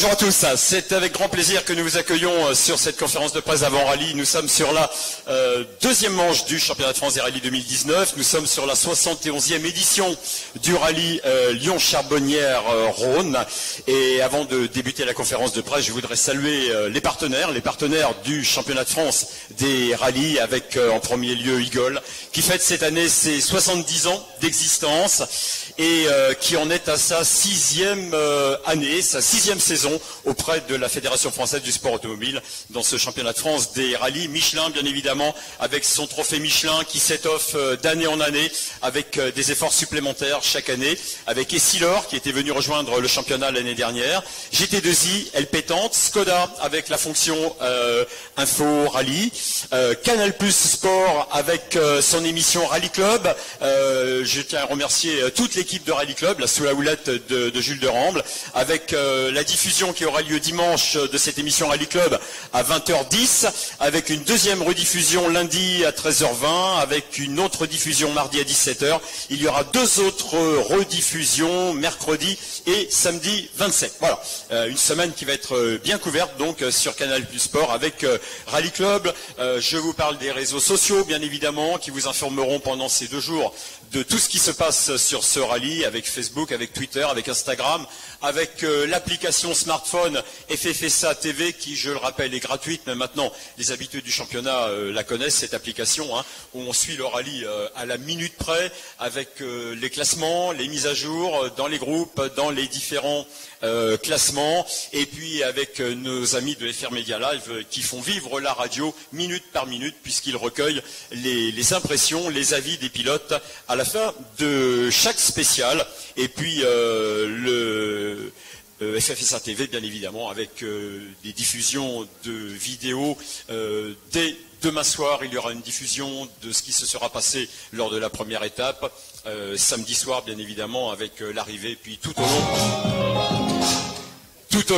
Bonjour à tous, c'est avec grand plaisir que nous vous accueillons sur cette conférence de presse avant rallye. Nous sommes sur la deuxième manche du championnat de France des rallyes 2019. Nous sommes sur la 71e édition du rallye Lyon-Charbonnières-Rhône. Et avant de débuter la conférence de presse, je voudrais saluer les partenaires du championnat de France des rallyes avec en premier lieu Igol, qui fête cette année ses 70 ans d'existence et qui en est à sa sixième année, sa sixième saison auprès de la Fédération française du sport automobile dans ce championnat de France des rallyes. Michelin, bien évidemment, avec son trophée Michelin qui s'étoffe d'année en année avec des efforts supplémentaires chaque année, avec Essilor qui était venu rejoindre le championnat l'année dernière, GT2I, Elle Pétante, Skoda avec la fonction Info Rallye, Canal Plus Sport avec son émission Rallye Club. Je tiens à remercier toute l'équipe de Rallye Club, là, sous la houlette de Jules de Ramble, avec la diffusion qui aura lieu dimanche de cette émission Rallye Club à 20h10, avec une deuxième rediffusion lundi à 13h20, avec une autre diffusion mardi à 17h. Il y aura deux autres rediffusions mercredi et samedi 27. Voilà, une semaine qui va être bien couverte donc sur Canal Plus Sport avec Rallye Club. Je vous parle des réseaux sociaux, bien évidemment, qui vous informeront pendant ces 2 jours de tout ce qui se passe sur ce rallye, avec Facebook, avec Twitter, avec Instagram, avec l'application smartphone FFSA TV qui, je le rappelle, est gratuite, mais maintenant les habitués du championnat la connaissent, cette application, hein, où on suit le rallye à la minute près, avec les classements, les mises à jour dans les groupes, dans les différents classements, et puis avec nos amis de FR Media Live qui font vivre la radio minute par minute, puisqu'ils recueillent les impressions, les avis des pilotes à la fin de chaque spécial, et puis le FFSA TV, bien évidemment, avec des diffusions de vidéos dès demain soir. Il y aura une diffusion de ce qui se sera passé lors de la première étape, samedi soir, bien évidemment, avec l'arrivée, puis tout au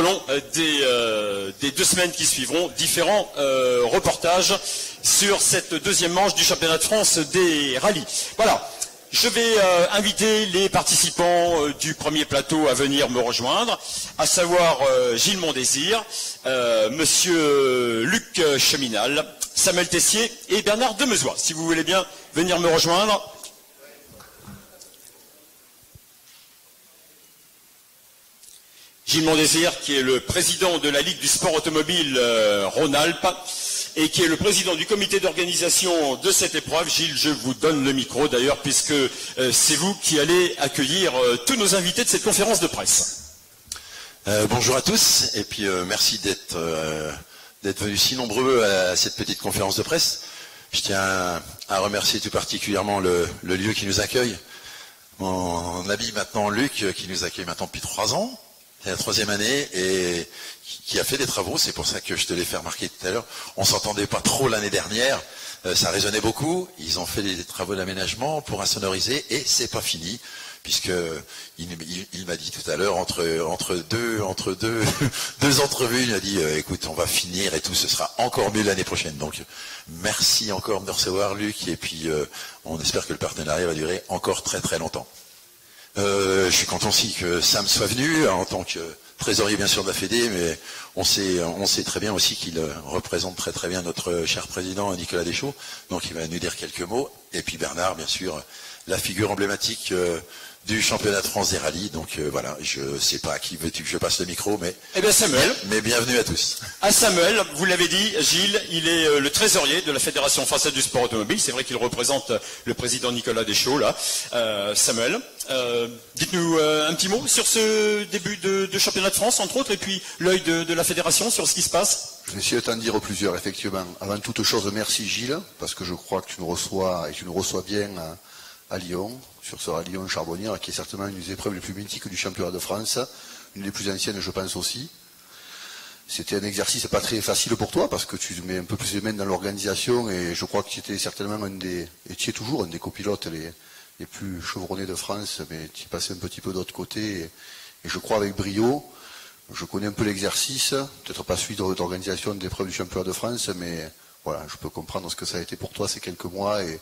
long des 2 semaines qui suivront, différents reportages sur cette deuxième manche du championnat de France des rallyes. Voilà. Je vais inviter les participants du premier plateau à venir me rejoindre, à savoir Gilles Mondésir, Monsieur Luc Cheminal, Samuel Tessier et Bernard Demezois. Si vous voulez bien venir me rejoindre. Gilles Mondésir, qui est le président de la Ligue du sport automobile Rhône-Alpes, et qui est le président du comité d'organisation de cette épreuve. Gilles, je vous donne le micro d'ailleurs, puisque c'est vous qui allez accueillir tous nos invités de cette conférence de presse. Bonjour à tous, et puis merci d'être venus si nombreux à cette petite conférence de presse. Je tiens à remercier tout particulièrement le lieu qui nous accueille. Mon ami maintenant Luc, qui nous accueille maintenant depuis 3 ans. C'est la 3e année et qui a fait des travaux, c'est pour ça que je te l'ai fait remarquer tout à l'heure. On s'entendait pas trop l'année dernière, ça résonnait beaucoup. Ils ont fait des travaux d'aménagement pour insonoriser et c'est pas fini, puisque il m'a dit tout à l'heure entre deux entrevues, il m'a dit écoute, on va finir et tout, ce sera encore mieux l'année prochaine. Donc merci encore de recevoir Luc et puis on espère que le partenariat va durer encore très très longtemps. Je suis content aussi que Sam soit venu en tant que trésorier bien sûr de la Fédé, mais on sait très bien aussi qu'il représente très très bien notre cher président Nicolas Deschaux, donc il va nous dire quelques mots. Et puis Bernard, bien sûr, la figure emblématique du championnat de France des rallyes. Donc voilà, je sais pas à qui veux-tu que je passe le micro, mais eh bien Samuel. Mais bienvenue à tous. À Samuel, vous l'avez dit, Gilles, il est le trésorier de la Fédération française du sport automobile. C'est vrai qu'il représente le président Nicolas Deschaux là. Samuel, dites-nous un petit mot sur ce début de championnat de France, entre autres, et puis l'œil de la fédération sur ce qui se passe. Je vais essayer de t'en dire plusieurs, effectivement. Avant toute chose, merci Gilles, parce que je crois que tu nous reçois, et tu nous reçois bien à Lyon, sur ce rallye Lyon-Charbonnières, qui est certainement une des épreuves les plus mythiques du championnat de France, une des plus anciennes, je pense aussi. C'était un exercice pas très facile pour toi, parce que tu mets un peu plus les mains dans l'organisation, et je crois que tu étais certainement et tu es toujours un des copilotes les plus chevronnés de France, mais tu passais un petit peu d'autre côté, et je crois avec brio. Je connais un peu l'exercice, peut-être pas celui d'organisation d'épreuves du championnat de France, mais voilà, je peux comprendre ce que ça a été pour toi ces quelques mois, et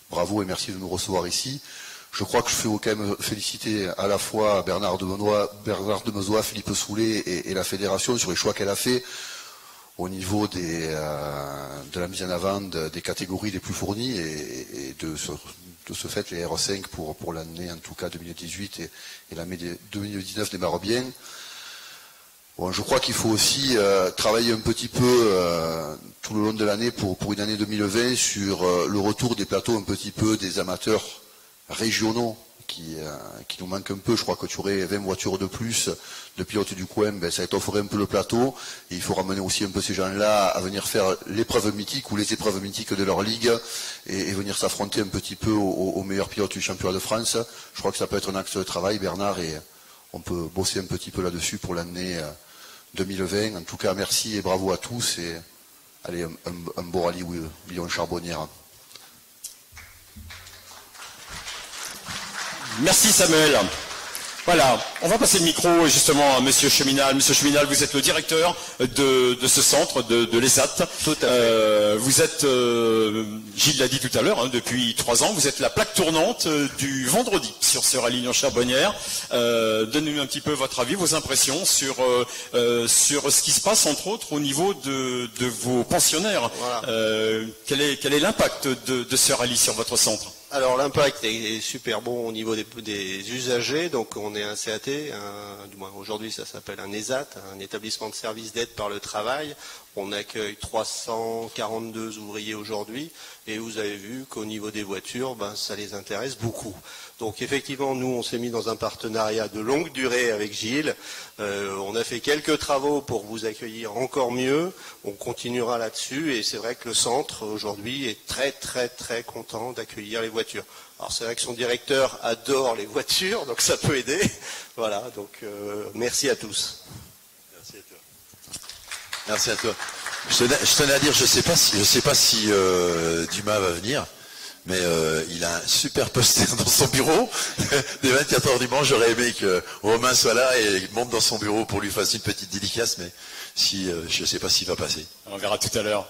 bravo et merci de nous recevoir ici. Je crois que je fais quand même féliciter à la fois Bernard de Mezois, Philippe Soulet et la fédération sur les choix qu'elle a fait au niveau de la mise en avant des catégories les plus fournies et de ce fait les R5 pour l'année en tout cas 2018 et l'année 2019 démarre bien. Bon, je crois qu'il faut aussi travailler un petit peu tout le long de l'année pour une année 2020 sur le retour des plateaux un petit peu des amateurs régionaux qui nous manquent un peu. Je crois que tu aurais 20 voitures de plus de pilotes du coin, ben, ça étofferait un peu le plateau. Et il faut ramener aussi un peu ces gens-là à venir faire l'épreuve mythique ou les épreuves mythiques de leur ligue et venir s'affronter un petit peu aux meilleurs pilotes du championnat de France. Je crois que ça peut être un axe de travail, Bernard, et on peut bosser un petit peu là-dessus pour l'année 2020. En tout cas, merci et bravo à tous. Et allez, un beau rallye Lyon-Charbonnières. Merci Samuel. Voilà, on va passer le micro justement à Monsieur Cheminal. Monsieur Cheminal, vous êtes le directeur de ce centre, de l'ESAT. Tout à fait. Vous êtes, Gilles l'a dit tout à l'heure, depuis 3 ans, vous êtes la plaque tournante du vendredi sur ce rallye Lyon-Charbonnières. Donnez-nous un petit peu votre avis, vos impressions sur ce qui se passe entre autres au niveau de vos pensionnaires. Voilà. Quel est l'impact de ce rallye sur votre centre ? Alors l'impact est super bon au niveau des usagers, donc on est un CAT, du moins aujourd'hui ça s'appelle un ESAT, un établissement de service d'aide par le travail. On accueille 342 ouvriers aujourd'hui et vous avez vu qu'au niveau des voitures, ça les intéresse beaucoup. Donc effectivement, nous on s'est mis dans un partenariat de longue durée avec Gilles. On a fait quelques travaux pour vous accueillir encore mieux. On continuera là-dessus et c'est vrai que le centre aujourd'hui est très très très content d'accueillir les voitures. Alors c'est vrai que son directeur adore les voitures, donc ça peut aider. Voilà, donc merci à tous. Merci à toi. Merci à toi. Je tenais à dire, je sais pas si Dumas va venir, mais il a un super poster dans son bureau. Des 24 heures du Mans, j'aurais aimé que Romain soit là et monte dans son bureau pour lui faire une petite dédicace, mais je ne sais pas s'il va passer. On verra tout à l'heure.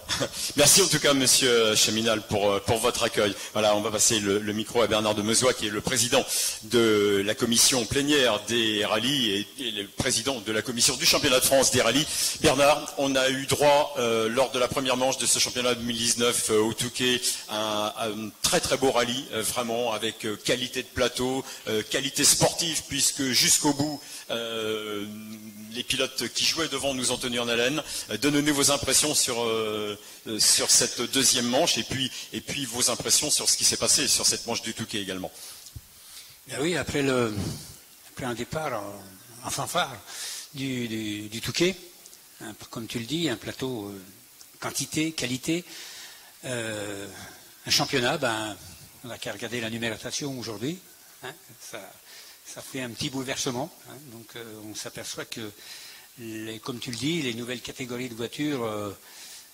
Merci en tout cas, Monsieur Cheminal, pour votre accueil. Voilà, on va passer le micro à Bernard de Mezois, qui est le président de la commission plénière des rallyes et le président de la commission du championnat de France des rallyes. Bernard, on a eu droit, lors de la première manche de ce championnat 2019 au Touquet, à un très très beau rallye, vraiment, avec qualité de plateau, qualité sportive, puisque jusqu'au bout, les pilotes qui jouaient devant nous ont tenu en haleine. Donnez-nous vos impressions sur cette deuxième manche et puis vos impressions sur ce qui s'est passé sur cette manche du Touquet également. Ben oui, après un départ en fanfare du Touquet, comme tu le dis, un plateau quantité, qualité, un championnat, on n'a qu'à regarder la numérotation aujourd'hui, ça fait un petit bouleversement, donc on s'aperçoit que, comme tu le dis, les nouvelles catégories de voitures,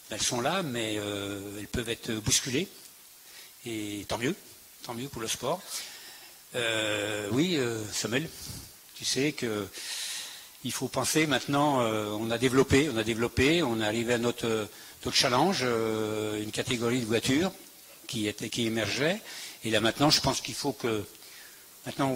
elles sont là, mais elles peuvent être bousculées, et tant mieux pour le sport. Oui, Samuel, tu sais que il faut penser maintenant, on a développé, on est arrivé à notre challenge, une catégorie de voitures qui émergeait, et là maintenant je pense qu'il faut que, maintenant on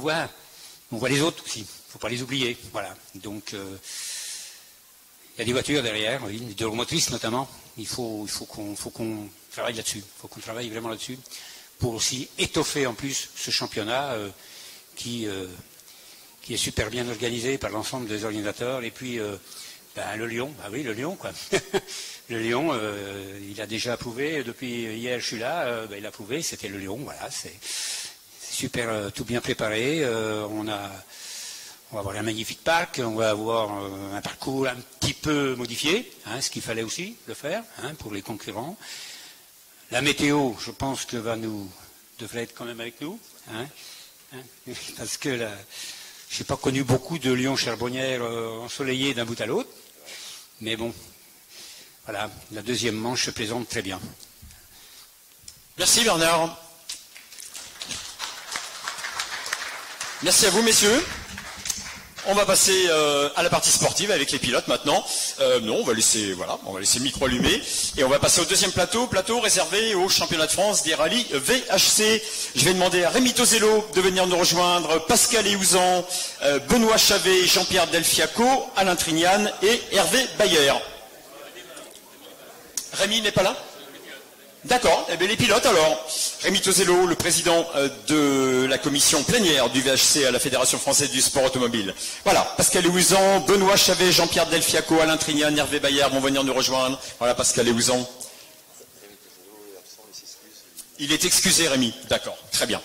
voit les autres aussi, il ne faut pas les oublier, voilà. Donc il y a des voitures derrière, oui, des motrices notamment, il faut qu'on travaille là-dessus, il faut qu'on travaille vraiment là-dessus, pour aussi étoffer en plus ce championnat qui est super bien organisé par l'ensemble des organisateurs, et puis le Lyon, le Lyon quoi. Le Lyon, il a déjà approuvé, depuis hier je suis là, il a approuvé, c'était le Lyon, voilà, c'est super, tout bien préparé, on va avoir un magnifique parc, on va avoir un parcours un petit peu modifié, ce qu'il fallait aussi le faire, pour les concurrents. La météo, je pense que devrait être quand même avec nous, parce que je n'ai pas connu beaucoup de Lyon-Charbonnières ensoleillées d'un bout à l'autre, mais bon, voilà, la deuxième manche se présente très bien. Merci Bernard. Merci à vous messieurs. On va passer à la partie sportive avec les pilotes maintenant. Non, on va laisser le micro allumé et on va passer au deuxième plateau réservé au championnat de France des rallyes VHC. Je vais demander à Rémi Tosello de venir nous rejoindre, Pascal Eouzan, Benoît Chavet, Jean-Pierre Delfiaco, Alain Trignane et Hervé Bayer. Rémi n'est pas là ? D'accord, eh bien les pilotes alors. Rémi Tosello, le président de la commission plénière du VHC à la Fédération française du sport automobile. Voilà, Pascal Eouzan, Benoît Chavet, Jean-Pierre Delfiaco, Alain Trignane, Hervé Bayer vont venir nous rejoindre. Voilà, Pascal Eouzan. Il est excusé, Rémi. D'accord, très bien.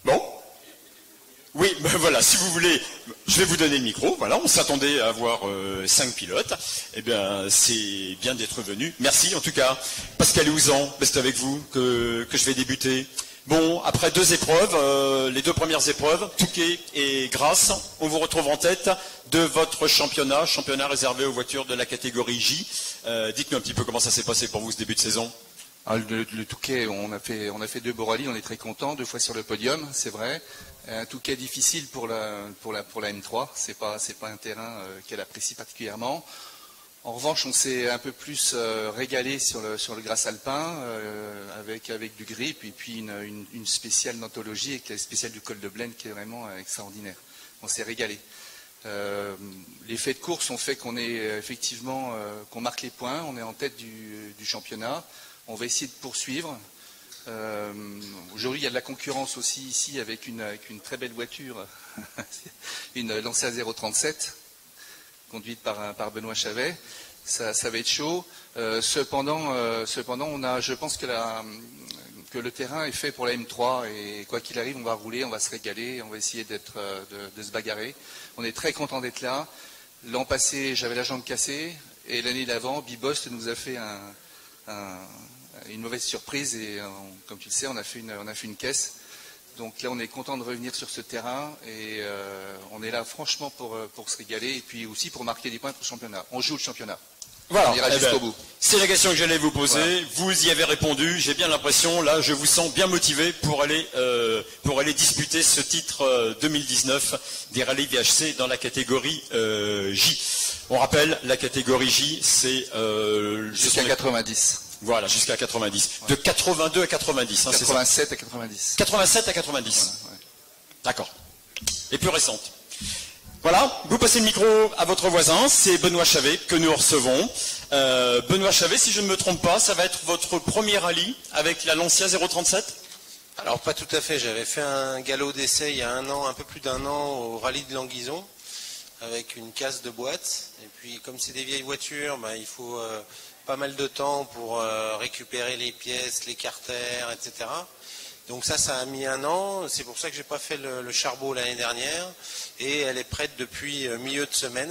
Bon. Oui, ben voilà, si vous voulez, je vais vous donner le micro. Voilà, on s'attendait à avoir 5 pilotes. Eh bien, c'est bien d'être venu. Merci en tout cas. Pascal Eouzan, c'est avec vous que je vais débuter. Bon, après 2 épreuves, les 2 premières épreuves, Touquet et Grasse, on vous retrouve en tête de votre championnat réservé aux voitures de la catégorie J. Dites-nous un petit peu comment ça s'est passé pour vous ce début de saison. Le Touquet, on a fait 2 beaux rallyes, on est très contents, 2 fois sur le podium, c'est vrai. Un Touquet difficile pour la M3, c'est pas un terrain qu'elle apprécie particulièrement. En revanche, on s'est un peu plus régalé sur le Grasse alpin avec du grip et puis une spéciale d'anthologie avec la spéciale du col de Blaine qui est vraiment extraordinaire. On s'est régalé. Les faits de course ont fait qu'on est effectivement qu'on marque les points, on est en tête du championnat. On va essayer de poursuivre. Aujourd'hui, il y a de la concurrence aussi ici avec une très belle voiture, une Lancia 037, conduite par Benoît Chavet. Ça va être chaud. Cependant, je pense que le terrain est fait pour la M3 et quoi qu'il arrive, on va rouler, on va se régaler, on va essayer de se bagarrer. On est très content d'être là. L'an passé, j'avais la jambe cassée et l'année d'avant, Bibost nous a fait une mauvaise surprise et comme tu le sais, on a fait une caisse. Donc là, on est content de revenir sur ce terrain et on est là franchement pour se régaler et puis aussi pour marquer des points pour le championnat. On joue le championnat. Voilà, on ira jusqu'au bout. C'est la question que j'allais vous poser. Voilà. Vous y avez répondu. J'ai bien l'impression, là, je vous sens bien motivé pour aller disputer ce titre 2019 des rallyes VHC dans la catégorie J. On rappelle, la catégorie J, c'est jusqu'à 90. Voilà, jusqu'à 90. Ouais. De 82 à 90. Hein, 87 à 90. 87 à 90. Voilà, ouais. D'accord. Et plus récente. Voilà, vous passez le micro à votre voisin, c'est Benoît Chavet que nous recevons. Benoît Chavet, si je ne me trompe pas, ça va être votre premier rallye avec la Lancia 037 ? Alors pas tout à fait, j'avais fait un galop d'essai il y a un peu plus d'1 an au rallye de Languison avec une casse de boîte. Et puis comme c'est des vieilles voitures, il faut pas mal de temps pour récupérer les pièces, les carters, etc. Donc ça a mis 1 an, c'est pour ça que j'ai pas fait le charbot l'année dernière, et elle est prête depuis milieu de semaine.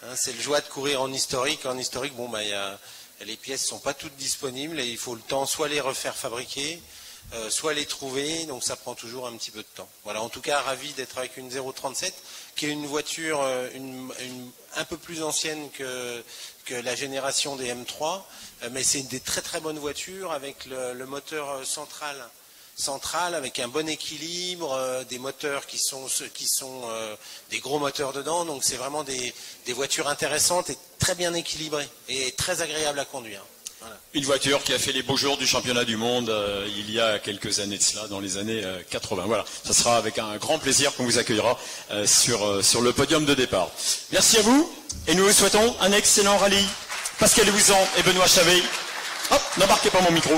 Hein, c'est le joie de courir en historique. En historique, les pièces sont pas toutes disponibles et il faut le temps soit les refaire fabriquer, soit les trouver, donc ça prend toujours un petit peu de temps. Voilà, en tout cas, ravi d'être avec une 037, qui est une voiture un peu plus ancienne que la génération des M3, mais c'est des très très bonnes voitures avec le moteur central avec un bon équilibre, des moteurs qui sont des gros moteurs dedans, donc c'est vraiment des voitures intéressantes et très bien équilibrées et très agréables à conduire. Voilà. Une voiture qui a fait les beaux jours du championnat du monde il y a quelques années de cela, dans les années 80. Voilà, ça sera avec un grand plaisir qu'on vous accueillera sur le podium de départ. Merci à vous et nous vous souhaitons un excellent rallye. Pascal Eouzan et Benoît Chavet. Hop, n'embarquez pas mon micro.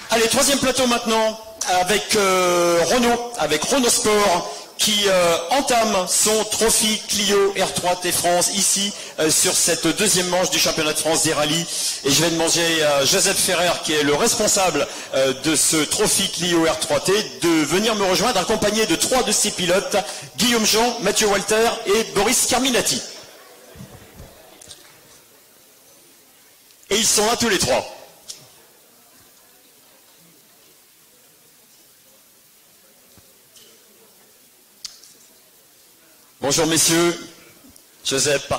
Allez, 3e plateau maintenant avec Renault Sport qui entame son Trophy Clio R3 T France ici sur cette 2e manche du championnat de France des rallyes. Et je vais demander à Joseph Ferrer, qui est le responsable de ce Trophy Clio R3T, de venir me rejoindre accompagné de 3 de ses pilotes, Guillaume Jean, Mathieu Walter et Boris Carminati. Et ils sont là tous les 3. Bonjour messieurs, Joseph,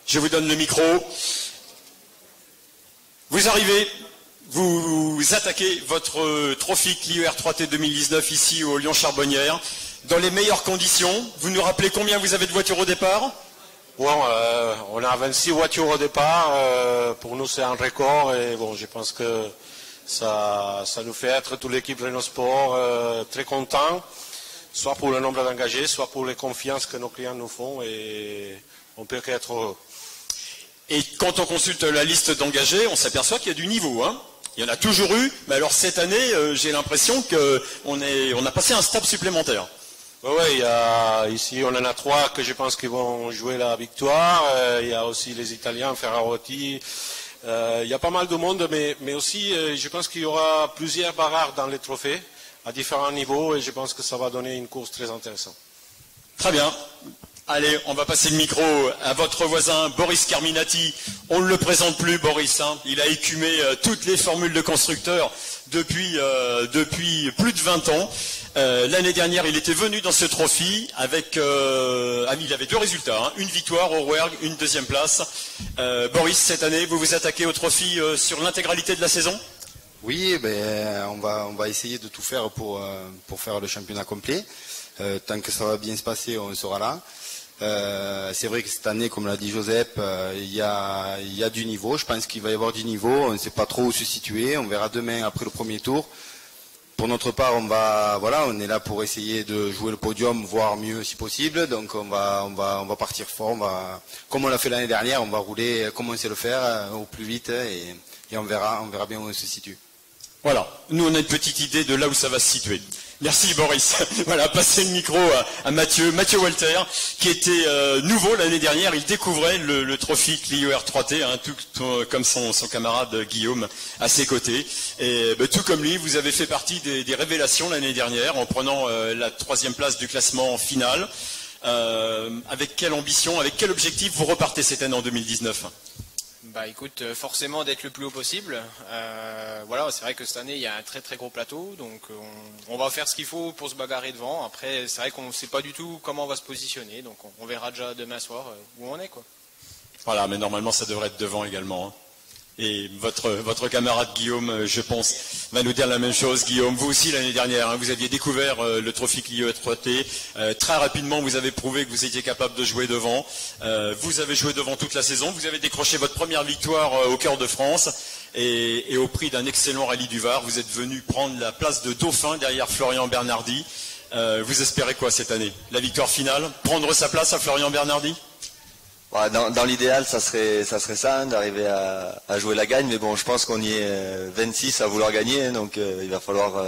je vous donne le micro. Vous arrivez vous attaquez votre trophée Clio R3T 2019 ici au Lyon Charbonnières dans les meilleures conditions. Vous nous rappelez combien vous avez de voitures au départ? Bon, on a 26 voitures au départ. Pour nous, c'est un record. Et bon, je pense que ça nous fait être toute l'équipe Renault Sport très content, soit pour le nombre d'engagés, soit pour les confiances que nos clients nous font. Et on peut qu'être heureux. Et quand on consulte la liste d'engagés, on s'aperçoit qu'il y a du niveau, hein. Il y en a toujours eu, mais alors cette année, j'ai l'impression qu'on a passé un step supplémentaire. Oui, ici on en a 3 que je pense qu'ils vont jouer la victoire. Il y a aussi les Italiens, Ferrarotti. Il y a pas mal de monde, mais aussi je pense qu'il y aura plusieurs barrages dans les trophées à différents niveaux et je pense que ça va donner une course très intéressante. Très bien. Allez, on va passer le micro à votre voisin Boris Carminati. On ne le présente plus, Boris, hein. Il a écumé toutes les formules de constructeurs depuis plus de 20 ans. L'année dernière, il était venu dans ce trophée avec... il avait 2 résultats, hein. Une victoire au Rouergue, une 2e place. Boris, cette année, vous vous attaquez au trophée sur l'intégralité de la saison? Oui, on va essayer de tout faire pour faire le championnat complet. Tant que ça va bien se passer, on sera là. C'est vrai que cette année, comme l'a dit Joseph, il y a du niveau. Je pense qu'il va y avoir du niveau. On ne sait pas trop où se situer. On verra demain après le premier tour. Pour notre part, on est là pour essayer de jouer le podium, voire mieux si possible. Donc on va partir fort. Comme on l'a fait l'année dernière, on va rouler comme on sait le faire, au plus vite, et on verra bien où on se situe. Voilà. Nous, on a une petite idée de là où ça va se situer. Merci Boris. Voilà, passez le micro à Mathieu Walter, qui était nouveau l'année dernière. Il découvrait le trophée Clio R3T, hein, tout comme son camarade Guillaume à ses côtés. Et tout comme lui, vous avez fait partie des révélations l'année dernière en prenant la 3e place du classement final. Avec quelle ambition, avec quel objectif vous repartez cette année en 2019 ? Bah écoute, forcément d'être le plus haut possible. Voilà, c'est vrai que cette année il y a un très très gros plateau, donc on va faire ce qu'il faut pour se bagarrer devant. Après, c'est vrai qu'on ne sait pas du tout comment on va se positionner, donc on verra déjà demain soir où on est, quoi. Voilà, mais normalement ça devrait être devant également, hein. Et votre camarade Guillaume, je pense, va nous dire la même chose. Guillaume, vous aussi l'année dernière, hein, vous aviez découvert le trophée Clio R3T. Très rapidement, vous avez prouvé que vous étiez capable de jouer devant. Vous avez joué devant toute la saison. Vous avez décroché votre première victoire au Cœur de France. Et au prix d'un excellent rallye du Var, vous êtes venu prendre la place de dauphin derrière Florian Bernardi. Vous espérez quoi cette année? La victoire finale? Prendre sa place à Florian Bernardi? Dans l'idéal, ça serait ça, hein, d'arriver à jouer la gagne. Mais bon, je pense qu'on y est 26 à vouloir gagner, hein, donc il va falloir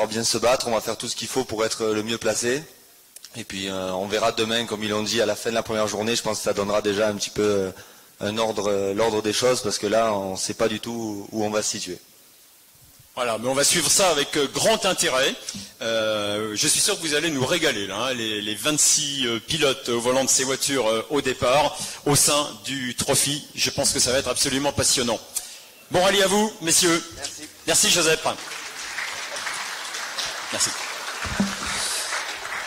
bien se battre. On va faire tout ce qu'il faut pour être le mieux placé. Et puis on verra demain, comme ils l'ont dit, à la fin de la première journée. Je pense que ça donnera déjà un petit peu l'ordre des choses, parce que là, on ne sait pas du tout où on va se situer. Voilà, mais on va suivre ça avec grand intérêt. Je suis sûr que vous allez nous régaler, là, hein, les 26 pilotes au volant de ces voitures au départ, au sein du trophée. Je pense que ça va être absolument passionnant. Bon rallye à vous, messieurs. Merci. Merci Joseph. Merci.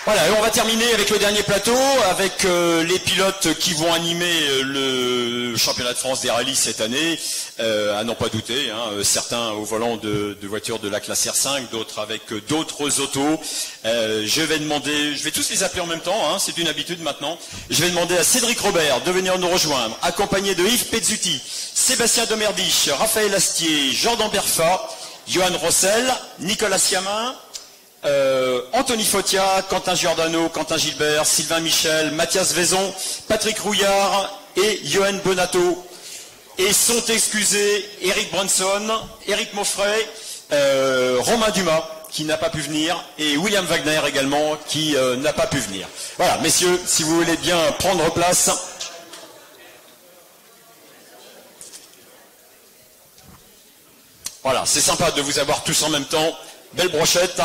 Voilà, et on va terminer avec le dernier plateau, avec les pilotes qui vont animer le championnat de France des rallyes cette année, à n'en pas douter, hein, certains au volant de voitures de la classe R5, d'autres avec d'autres autos. Je vais tous les appeler en même temps, hein, c'est une habitude maintenant. Je vais demander à Cédric Robert de venir nous rejoindre, accompagné de Yves Pezzuti, Sébastien Domerdiche, Raphaël Astier, Jordan Berfa, Johan Rossel, Nicolas Siamin, Anthony Fotia, Quentin Giordano, Quentin Gilbert, Sylvain Michel, Mathias Vaison, Patrick Rouillard et Johan Bonato. Et sont excusés Eric Brunson, Eric Moffret, Romain Dumas qui n'a pas pu venir et William Wagner également qui n'a pas pu venir. Voilà, messieurs, si vous voulez bien prendre place. Voilà, c'est sympa de vous avoir tous en même temps. Belle brochette.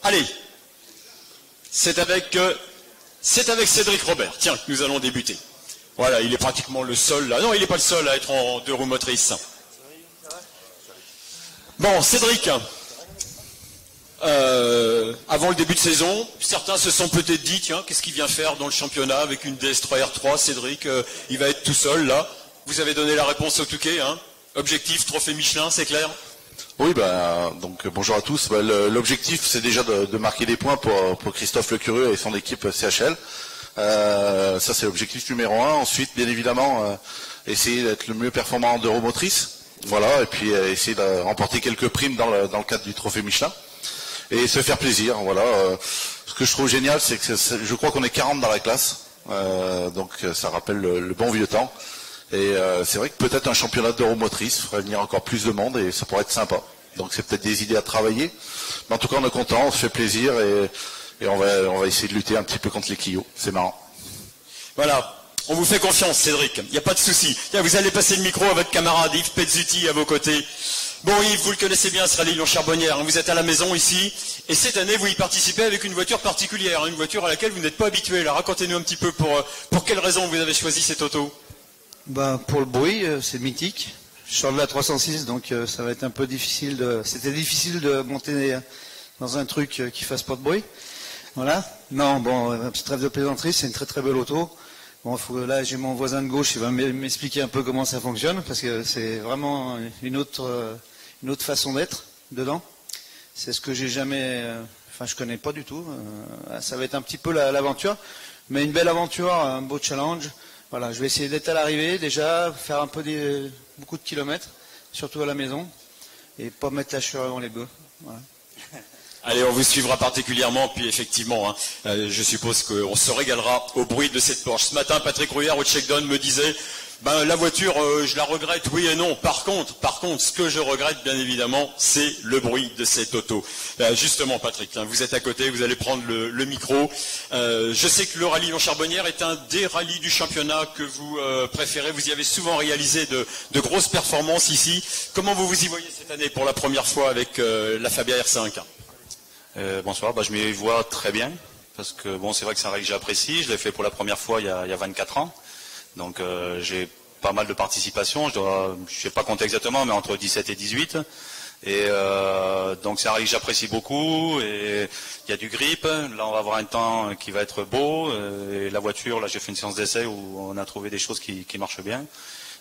Allez, c'est avec Cédric Robert, tiens, que nous allons débuter. Voilà, il est pratiquement le seul là. Non, il n'est pas le seul à être en 2 roues motrices. Bon, Cédric, avant le début de saison, certains se sont peut-être dit, tiens, qu'est-ce qu'il vient faire dans le championnat avec une DS3 R3, Cédric, il va être tout seul là. Vous avez donné la réponse au Touquet, hein. Objectif, trophée Michelin, c'est clair? Oui, donc bonjour à tous. L'objectif, c'est déjà de marquer des points pour Christophe Lecurieux et son équipe CHL. Ça, c'est l'objectif numéro 1. Ensuite, bien évidemment, essayer d'être le mieux performant d'Euromotrice. Voilà, et puis essayer de remporter quelques primes dans le cadre du trophée Michelin. Et se faire plaisir. Voilà. Ce que je trouve génial, c'est que je crois qu'on est 40 dans la classe. Donc ça rappelle le bon vieux temps. Et c'est vrai que peut-être un championnat d'Euromotrice ferait venir encore plus de monde et ça pourrait être sympa. Donc c'est peut-être des idées à travailler. Mais en tout cas, on est content, on se fait plaisir et on va essayer de lutter un petit peu contre les Clio. C'est marrant. Voilà. On vous fait confiance, Cédric. Il n'y a pas de souci. Vous allez passer le micro à votre camarade Yves Pezzuti à vos côtés. Bon, Yves, vous le connaissez bien, ce rallye Lyon-Charbonnières. Vous êtes à la maison ici. Et cette année, vous y participez avec une voiture particulière. Une voiture à laquelle vous n'êtes pas habitué. Alors, racontez-nous un petit peu pour quelles raisons vous avez choisi cette auto. Pour le bruit, c'est mythique. Je sors de la 306, donc ça va être un peu difficile C'était difficile de monter dans un truc qui fasse pas de bruit. Voilà. Non, bon, petite trêve de plaisanterie, c'est une très très belle auto. Bon, là, j'ai mon voisin de gauche, il va m'expliquer un peu comment ça fonctionne, parce que c'est vraiment une autre façon d'être dedans. C'est ce que j'ai jamais, je connais pas du tout. Ça va être un petit peu l'aventure, mais une belle aventure, un beau challenge. Voilà, je vais essayer d'être à l'arrivée déjà, faire un peu beaucoup de kilomètres, surtout à la maison, et pas mettre la chure avant les bœufs. Voilà. Allez, on vous suivra particulièrement, puis effectivement, je suppose qu'on se régalera au bruit de cette Porsche. Ce matin, Patrick Rouillard au check-down me disait, la voiture, je la regrette, oui et non. Par contre, ce que je regrette, bien évidemment, c'est le bruit de cette auto. Justement, Patrick, vous êtes à côté, vous allez prendre le micro. Je sais que le rallye Lyon-Charbonnières est un des rallyes du championnat que vous préférez. Vous y avez souvent réalisé de grosses performances ici. Comment vous y voyez cette année pour la première fois avec la Fabia R5? Bonsoir, je m'y vois très bien, parce que c'est vrai que c'est un rallye que j'apprécie, je l'ai fait pour la première fois il y a 24 ans, donc j'ai pas mal de participation, je ne sais pas compter exactement, mais entre 17 et 18, et donc c'est un rallye que j'apprécie beaucoup, et il y a du grip, là on va avoir un temps qui va être beau, et la voiture, là j'ai fait une séance d'essai où on a trouvé des choses qui marchent bien,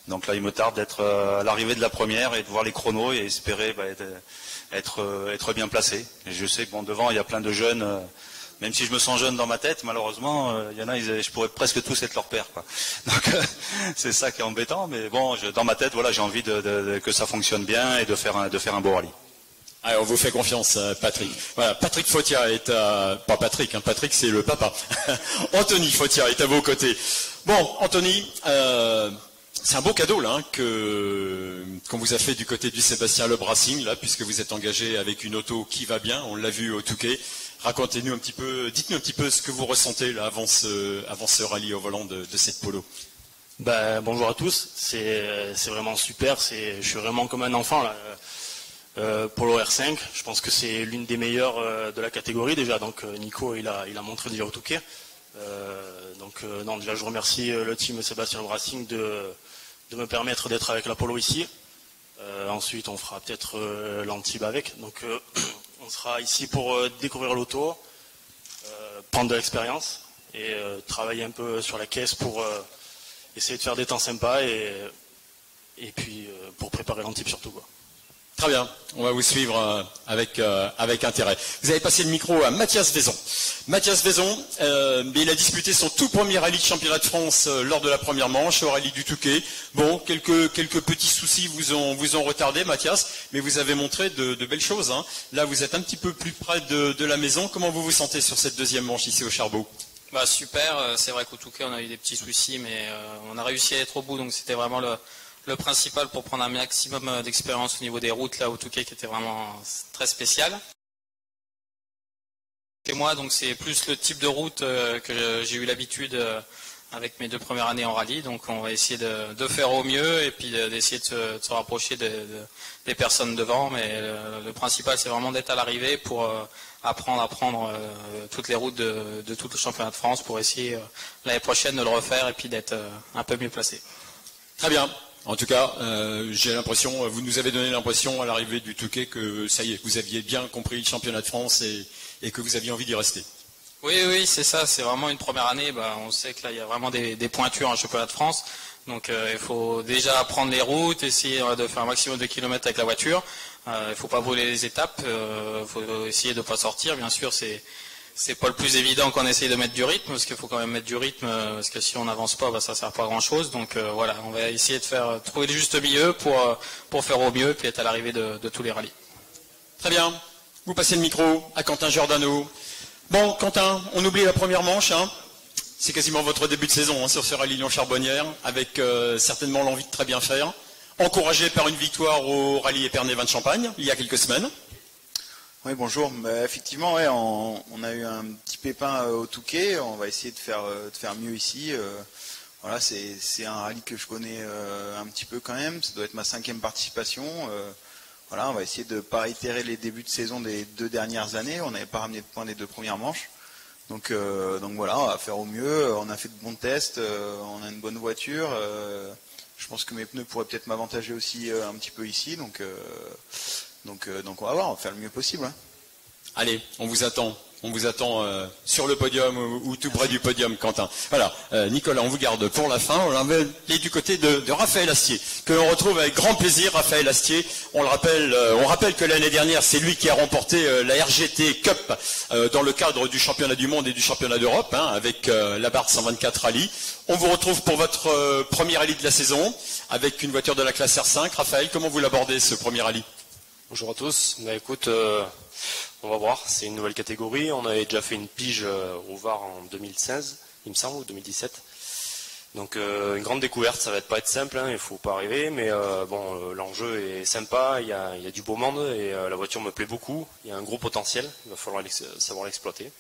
donc là il me tarde d'être à l'arrivée de la première et de voir les chronos et espérer être bien placé. Et je sais que devant il y a plein de jeunes, même si je me sens jeune dans ma tête, malheureusement il y en a, je pourrais presque tous être leur père, quoi. Donc c'est ça qui est embêtant, mais dans ma tête, voilà, j'ai envie que ça fonctionne bien et de faire un beau rallye. Allez, on vous fait confiance, Patrick. Voilà, Patrick Fautia est pas Patrick, Patrick c'est le papa. Anthony Fautia est à vos côtés. Bon, Anthony, c'est un beau cadeau là qu'on vous a fait du côté du Sébastien Loeb Racing là, puisque vous êtes engagé avec une auto qui va bien. On l'a vu au Touquet. Racontez-nous un petit peu, dites-nous un petit peu ce que vous ressentez là avant ce rallye au volant de cette Polo. Bonjour à tous. C'est vraiment super. Je suis vraiment comme un enfant là. Polo R5. Je pense que c'est l'une des meilleures de la catégorie déjà. Donc Nico il a montré déjà au Touquet. Déjà je remercie le team Sébastien Loeb Racing de me permettre d'être avec la Polo ici. Ensuite on fera peut-être l'Antibes avec. Donc on sera ici pour découvrir l'auto, prendre de l'expérience et travailler un peu sur la caisse pour essayer de faire des temps sympas et puis pour préparer l'Antibes surtout, quoi. Très bien, on va vous suivre avec intérêt. Vous avez passé le micro à Mathias Vaison. Mathias Vaison, il a disputé son tout premier rallye de championnat de France lors de la première manche, au rallye du Touquet. Bon, quelques petits soucis vous ont retardé, Mathias, mais vous avez montré de belles choses, hein. Là, vous êtes un petit peu plus près de la maison. Comment vous vous sentez sur cette deuxième manche ici au Charbot? Super, c'est vrai qu'au Touquet, on a eu des petits soucis, mais on a réussi à être au bout, donc c'était vraiment le principal pour prendre un maximum d'expérience au niveau des routes là au Touquet qui était vraiment très spécial. chez moi, donc c'est plus le type de route que j'ai eu l'habitude avec mes 2 premières années en rallye. Donc on va essayer de faire au mieux et puis d'essayer de se rapprocher des personnes devant. Mais le principal, c'est vraiment d'être à l'arrivée pour apprendre à prendre toutes les routes de tout le championnat de France pour essayer l'année prochaine de le refaire et puis d'être un peu mieux placé. Très bien. En tout cas, j'ai l'impression, vous nous avez donné l'impression à l'arrivée du Touquet que ça y est, vous aviez bien compris le championnat de France et que vous aviez envie d'y rester. Oui, c'est ça. C'est vraiment une première année. On sait que là, il y a vraiment des pointures en championnat de France. Donc, il faut déjà apprendre les routes, essayer de faire un maximum de kilomètres avec la voiture. Il ne faut pas brûler les étapes. Il faut essayer de ne pas sortir. Bien sûr, c'est pas le plus évident qu'on essaye de mettre du rythme, parce qu'il faut quand même mettre du rythme, parce que si on n'avance pas, ça ne sert pas à grand chose. Donc voilà, on va essayer de trouver le juste milieu pour faire au mieux, puis être à l'arrivée de tous les rallyes. Très bien. Vous passez le micro à Quentin Giordano. Bon, Quentin, on oublie la première manche. C'est quasiment votre début de saison sur ce rallye Lyon-Charbonnières, avec certainement l'envie de très bien faire. Encouragé par une victoire au rallye Épernay-Vin de Champagne, il y a quelques semaines. Oui, bonjour. Effectivement, ouais, on a eu un petit pépin au Touquet. On va essayer de faire mieux ici. Voilà, c'est un rallye que je connais un petit peu quand même. Ça doit être ma 5e participation. Voilà, on va essayer de ne pas réitérer les débuts de saison des 2 dernières années. On n'avait pas ramené de points des 2 premières manches. Donc voilà, on va faire au mieux. On a fait de bons tests. On a une bonne voiture. Je pense que mes pneus pourraient peut-être m'avantager aussi un petit peu ici. Donc on va voir, on va faire le mieux possible. Allez, on vous attend sur le podium ou tout près du podium, Quentin. Voilà, Nicolas, on vous garde pour la fin. On va aller du côté de Raphaël Astier, que l'on retrouve avec grand plaisir. Raphaël Astier, on rappelle que l'année dernière, c'est lui qui a remporté la RGT Cup dans le cadre du championnat du monde et du championnat d'Europe, avec la Barthes 124 Rallye. On vous retrouve pour votre premier rallye de la saison, avec une voiture de la classe R5. Raphaël, comment vous l'abordez, ce premier rallye ? Bonjour à tous. Écoute, on va voir, c'est une nouvelle catégorie. On avait déjà fait une pige au Var en 2016, il me semble, ou 2017. Donc une grande découverte, ça va pas être simple, il ne faut pas rêver, mais l'enjeu est sympa, il y a du beau monde et la voiture me plaît beaucoup. Il y a un gros potentiel, il va falloir savoir l'exploiter.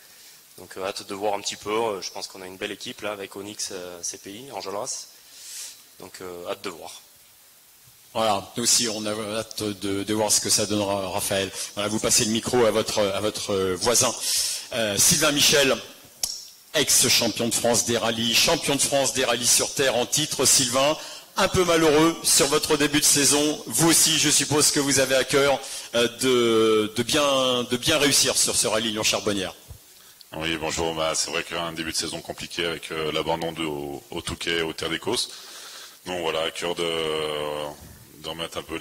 Donc hâte de voir un petit peu, je pense qu'on a une belle équipe là avec Onyx CPI, Enjolras. Donc hâte de voir. Voilà, nous aussi on a hâte de voir ce que ça donnera, Raphaël. Voilà, vous passez le micro à votre voisin. Sylvain Michel, ex-champion de France des rallyes, champion de France des rallyes sur terre en titre. Sylvain, un peu malheureux sur votre début de saison. Vous aussi, je suppose que vous avez à cœur de bien réussir sur ce rallye Lyon-Charbonnières. Oui, bonjour. C'est vrai qu'un début de saison compliqué avec l'abandon au Touquet, au Terre des Causses. Donc voilà, à cœur de remettre un peu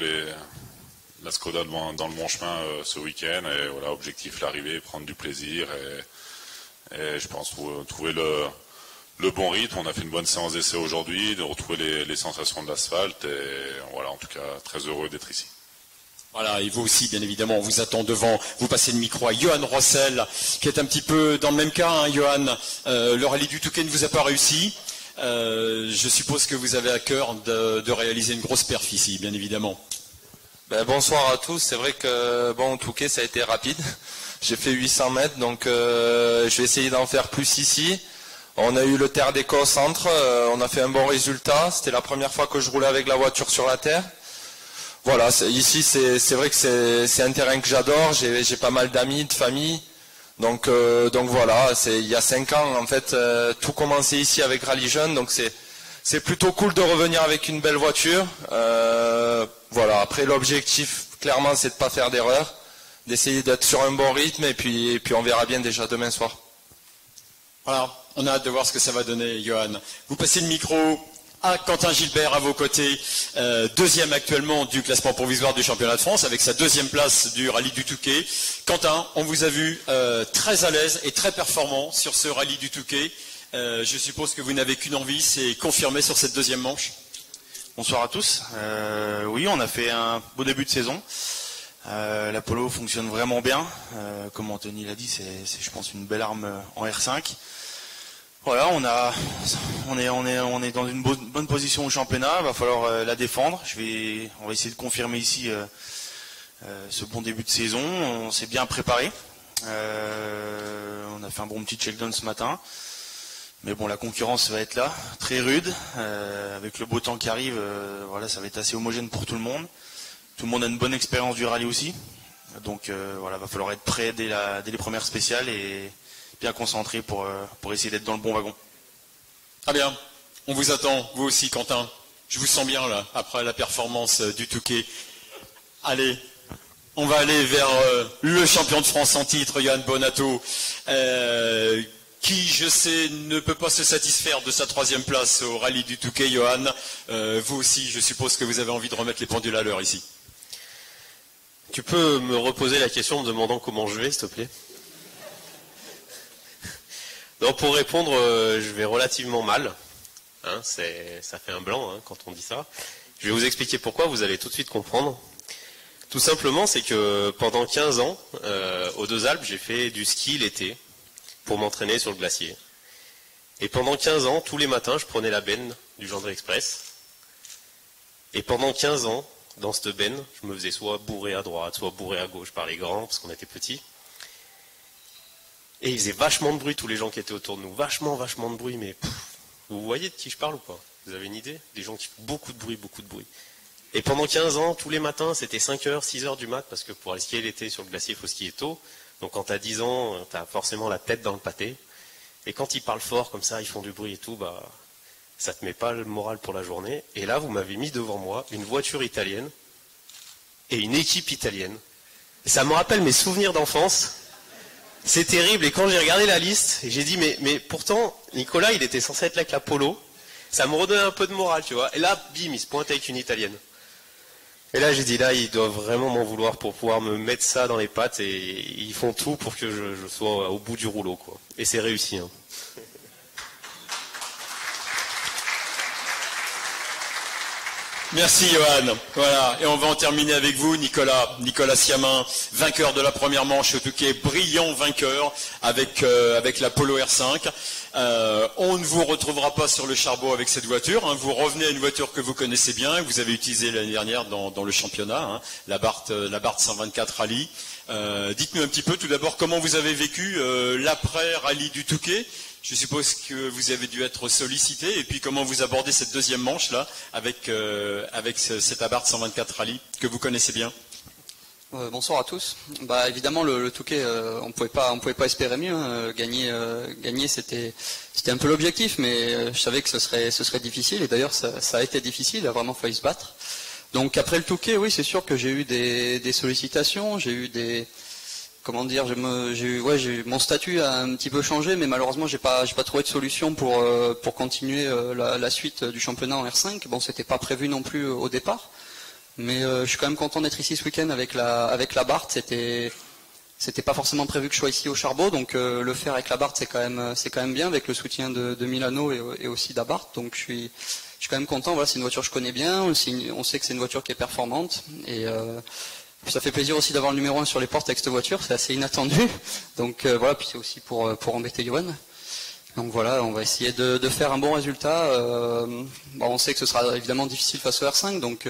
la Skoda dans le bon chemin ce week-end. Et voilà, objectif l'arrivée, prendre du plaisir et je pense trouver le bon rythme. On a fait une bonne séance d'essai aujourd'hui, de retrouver les sensations de l'asphalte. Et voilà, en tout cas, très heureux d'être ici. Voilà, et vous aussi, bien évidemment, on vous attend devant. Vous passez le micro à Johan Rossel, qui est un petit peu dans le même cas, Johan. Le rallye du Touquet ne vous a pas réussi. Je suppose que vous avez à cœur de réaliser une grosse perf ici, bien évidemment. Bonsoir à tous. C'est vrai que au Touquet, ça a été rapide. J'ai fait 800 mètres, donc je vais essayer d'en faire plus ici. On a eu le Terre des Causses entre, on a fait un bon résultat. C'était la première fois que je roulais avec la voiture sur la terre. Voilà, ici c'est vrai que c'est un terrain que j'adore. J'ai pas mal d'amis, de famille. Donc voilà, il y a 5 ans en fait, tout commençait ici avec Rallye Jeune, donc c'est plutôt cool de revenir avec une belle voiture. Voilà, après l'objectif clairement c'est de pas faire d'erreur, d'essayer d'être sur un bon rythme et puis on verra bien déjà demain soir. Voilà, on a hâte de voir ce que ça va donner, Johan. Vous passez le micro à Quentin Gilbert à vos côtés, deuxième actuellement du classement provisoire du championnat de France avec sa 2e place du rallye du Touquet. Quentin, on vous a vu très à l'aise et très performant sur ce rallye du Touquet. Je suppose que vous n'avez qu'une envie, c'est confirmer sur cette 2e manche. Bonsoir à tous. Oui, on a fait un beau début de saison. La Polo fonctionne vraiment bien. Comme Anthony l'a dit, c'est je pense une belle arme en R5. Voilà, on est dans une bonne position au championnat. Il va falloir la défendre. On va essayer de confirmer ici ce bon début de saison. On s'est bien préparé. On a fait un bon petit check-down ce matin. Mais bon, la concurrence va être là, très rude. Avec le beau temps qui arrive, voilà, ça va être assez homogène pour tout le monde. Tout le monde a une bonne expérience du rallye aussi. Donc voilà, va falloir être prêt dès les premières spéciales et bien concentré pour essayer d'être dans le bon wagon. Très bien, on vous attend, vous aussi Quentin. Je vous sens bien là, après la performance du Touquet. Allez, on va aller vers le champion de France en titre, Johan Bonato, qui, je sais, ne peut pas se satisfaire de sa 3e place au rallye du Touquet. Johan, vous aussi, je suppose que vous avez envie de remettre les pendules à l'heure ici. Tu peux me reposer la question en me demandant comment je vais, s'il te plaît? Donc pour répondre, je vais relativement mal. Hein, ça fait un blanc hein, quand on dit ça. Je vais vous expliquer pourquoi, vous allez tout de suite comprendre. Tout simplement, c'est que pendant 15 ans, aux Deux Alpes, j'ai fait du ski l'été pour m'entraîner sur le glacier. Et pendant 15 ans, tous les matins, je prenais la benne du Gendré Express. Et pendant 15 ans, dans cette benne, je me faisais soit bourrer à droite, soit bourrer à gauche par les grands, parce qu'on était petits. Et ils faisaient vachement de bruit, tous les gens qui étaient autour de nous. Vachement de bruit, mais vous voyez de qui je parle ou pas? Vous avez une idée? Des gens qui font beaucoup de bruit. Et pendant 15 ans, tous les matins, c'était 5h, 6h du mat, parce que pour aller skier l'été sur le glacier, il faut skier tôt. Donc quand tu as 10 ans, tu as forcément la tête dans le pâté. Et quand ils parlent fort comme ça, ils font du bruit et tout, bah ça te met pas le moral pour la journée. Et là, vous m'avez mis devant moi une voiture italienne et une équipe italienne. Et ça me rappelle mes souvenirs d'enfance. C'est terrible. Et quand j'ai regardé la liste, j'ai dit, mais pourtant, Nicolas, il était censé être là avec la Polo. Ça me redonnait un peu de morale, tu vois. Et là, bim, il se pointe avec une italienne. Et là, j'ai dit, là, ils doivent vraiment m'en vouloir pour pouvoir me mettre ça dans les pattes. Et ils font tout pour que je sois au bout du rouleau, quoi. Et c'est réussi, hein. Merci Johan. Voilà, et on va en terminer avec vous, Nicolas Siamin, vainqueur de la première manche au Touquet, brillant vainqueur avec la Polo R5. On ne vous retrouvera pas sur le charbon avec cette voiture. Hein. Vous revenez à une voiture que vous connaissez bien, que vous avez utilisée l'année dernière dans le championnat, hein, la Bart 124 Rallye. Dites-nous un petit peu tout d'abord comment vous avez vécu l'après-rallye du Touquet. Je suppose que vous avez dû être sollicité, et puis comment vous abordez cette deuxième manche là avec cette Abarth 124 Rallye que vous connaissez bien. Bonsoir à tous. Bah évidemment le Touquet, on pouvait pas espérer mieux. Hein. Gagner c'était un peu l'objectif, mais je savais que ce serait difficile, et d'ailleurs ça a été difficile. Il a vraiment fallu se battre. Donc après le Touquet, oui, c'est sûr que j'ai eu des sollicitations, j'ai eu des mon statut a un petit peu changé, mais malheureusement j'ai pas trouvé de solution pour continuer la suite du championnat en R5. Bon, c'était pas prévu non plus au départ, mais je suis quand même content d'être ici ce week-end avec la Bart. C'était pas forcément prévu que je sois ici au Charbot, donc le faire avec la Bart c'est quand même bien, avec le soutien de Milano et aussi d'Abarth. Donc je suis quand même content. Voilà, c'est une voiture que je connais bien. On sait que c'est une voiture qui est performante, et ça fait plaisir aussi d'avoir le numéro 1 sur les portes avec cette voiture, c'est assez inattendu. Donc voilà, puis c'est aussi pour embêter Johan. Donc voilà, on va essayer de faire un bon résultat. On sait que ce sera évidemment difficile face au R5, donc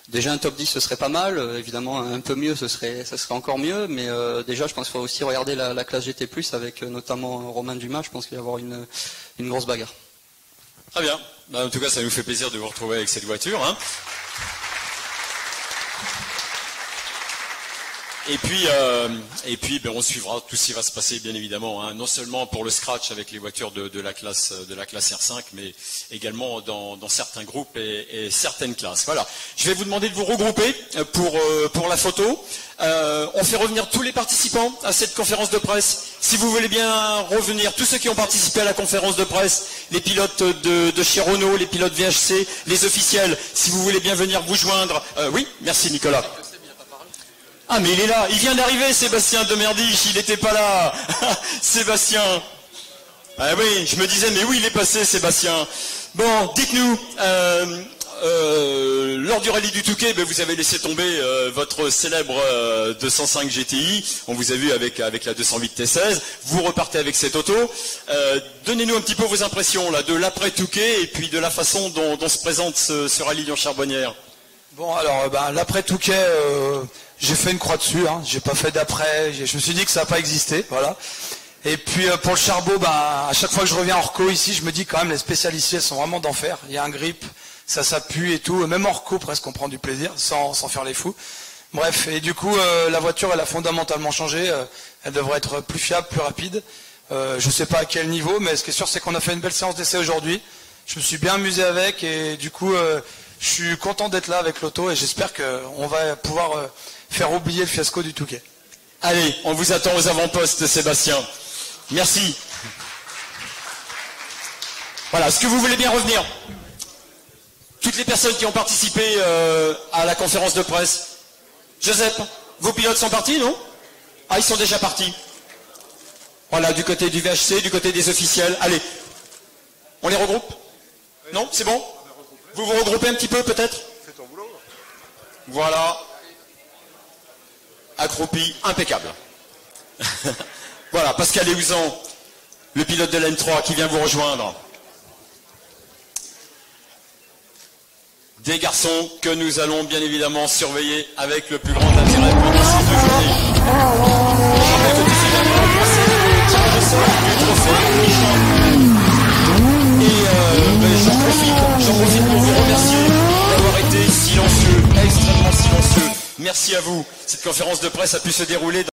déjà un top 10 ce serait pas mal. Évidemment un peu mieux, ça serait encore mieux. Mais déjà je pense qu'il faut aussi regarder la classe GT+, avec notamment Romain Dumas. Je pense qu'il va y avoir une grosse bagarre. Très bien. En tout cas, ça nous fait plaisir de vous retrouver avec cette voiture. Hein. Et puis on suivra tout ce qui va se passer, bien évidemment, hein, non seulement pour le scratch avec les voitures de la classe R5, mais également dans certains groupes et certaines classes. Voilà. Je vais vous demander de vous regrouper pour la photo. On fait revenir tous les participants à cette conférence de presse. Si vous voulez bien revenir, tous ceux qui ont participé à la conférence de presse, les pilotes de chez Renault, les pilotes VHC, les officiels, si vous voulez bien venir vous joindre. Oui, merci Nicolas. Ah mais il est là, il vient d'arriver Sébastien Demerdiche, il n'était pas là. Sébastien. Ah oui, je me disais mais où il est passé Sébastien. Bon, dites-nous, lors du rallye du Touquet, vous avez laissé tomber votre célèbre 205 GTI, on vous a vu avec la 208 T16, vous repartez avec cette auto. Donnez-nous un petit peu vos impressions là, de l'après Touquet et puis de la façon dont se présente ce rallye en Charbonnière. Bon, alors, l'après Touquet, j'ai fait une croix dessus, hein. J'ai pas fait d'après, je me suis dit que ça n'a pas existé, voilà. Et puis pour le charbot, à chaque fois que je reviens en reco ici, je me dis quand même les spécialistes elles sont vraiment d'enfer. Il y a un grip, ça pue et tout. Même en reco presque on prend du plaisir sans faire les fous. Bref, et du coup la voiture elle a fondamentalement changé. Elle devrait être plus fiable, plus rapide. Je sais pas à quel niveau, mais ce qui est sûr c'est qu'on a fait une belle séance d'essai aujourd'hui. Je me suis bien amusé avec et du coup je suis content d'être là avec l'auto et j'espère qu'on va pouvoir faire oublier le fiasco du Touquet. Allez, on vous attend aux avant-postes, Sébastien. Merci. Voilà, est-ce que vous voulez bien revenir? Toutes les personnes qui ont participé à la conférence de presse. Joseph, vos pilotes sont partis, non? Ah, ils sont déjà partis. Voilà, du côté du VHC, du côté des officiels. Allez, on les regroupe? Non, c'est bon? Vous vous regroupez un petit peu, peut-être? Voilà. Accroupi, impeccable. Voilà, Pascal Eouzan, le pilote de l'N3 qui vient vous rejoindre. Des garçons que nous allons bien évidemment surveiller avec le plus grand intérêt pendant ces 2 journées. Je rappelle que tout ce dernier le tirage au sort du trophée Michelin. Et j'en profite pour vous remercier d'avoir été silencieux, extrêmement silencieux. Merci à vous. Cette conférence de presse a pu se dérouler dans